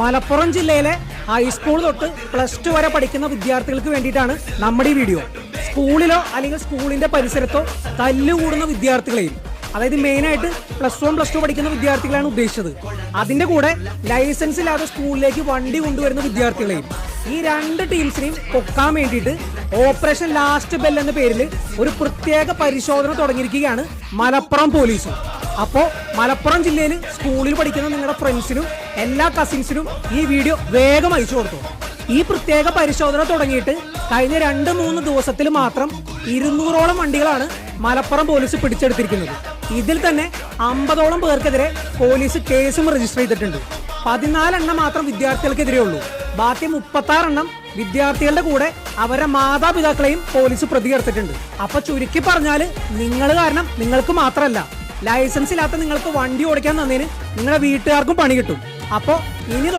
മലപ്പുറം ജില്ലയിലെ ഹൈസ്കൂൾ തൊട്ട് +2 വരെ പഠിക്കുന്ന വിദ്യാർത്ഥികൾക്ക് വേണ്ടിയിട്ടാണ് നമ്മുടെ ഈ വീഡിയോ. സ്കൂളിലോ അല്ലെങ്കിൽ സ്കൂളിന്റെ പരിസരത്തോ തല്ലുകൂടുന്ന വിദ്യാർത്ഥികളെയും, അതായത് മെയിനായിട്ട് +1 +2 പഠിക്കുന്ന വിദ്യാർത്ഥികളാണ് ഉദ്ദേശിച്ചത്. അതിന്റെ കൂടെ ലൈസൻസ് ഇല്ലാതെ സ്കൂളിലേക്ക് വണ്ടി കൊണ്ടുവരുന്ന വിദ്യാർത്ഥികളെയും, ഈ 2 ടീംസിനെയും പൊക്കാൻ വേണ്ടിയിട്ട് ഓപ്പറേഷൻ ലാസ്റ്റ് ബെൽ എന്ന പേരിൽ ഒരു പ്രത്യേക പരിശോധന തുടങ്ങിയിരിക്കുകയാണ് മലപ്പുറം പോലീസ്. അപ്പോൾ മലപ്പുറം ജില്ലയിൽ സ്കൂളിൽ പഠിക്കുന്ന നിങ്ങളുടെ ഫ്രണ്ട്സിനും എല്ലാ കസിൻസിനും ഈ വീഡിയോ വേഗം അയച്ചു കൊടുത്തു. ഈ പ്രത്യേക പരിശോധന തുടങ്ങിയിട്ട് കഴിഞ്ഞ 2-3 ദിവസത്തിൽ മാത്രം 200ഓളം വണ്ടികളാണ് മലപ്പുറം പോലീസ് പിടിച്ചെടുത്തിരിക്കുന്നത്. ഇതിൽ തന്നെ 50ഓളം പേർക്കെതിരെ പോലീസ് കേസും രജിസ്റ്റർ ചെയ്തിട്ടുണ്ട്. 14 എണ്ണം മാത്രം വിദ്യാർത്ഥികൾക്കെതിരെ ഉള്ളൂ. ബാക്കി 36 എണ്ണം വിദ്യാർത്ഥികളുടെ കൂടെ അവരുടെ മാതാപിതാക്കളെയും പോലീസ് പ്രതിയെടുത്തിട്ടുണ്ട്. അപ്പൊ ചുരുക്കി പറഞ്ഞാൽ നിങ്ങൾ കാരണം നിങ്ങൾക്ക് മാത്രമല്ല, ലൈസൻസ് ഇല്ലാത്ത നിങ്ങൾക്ക് വണ്ടി ഓടിക്കാൻ തന്നതിന് നിങ്ങളുടെ വീട്ടുകാർക്കും പണി കിട്ടും. അപ്പോൾ ഇനി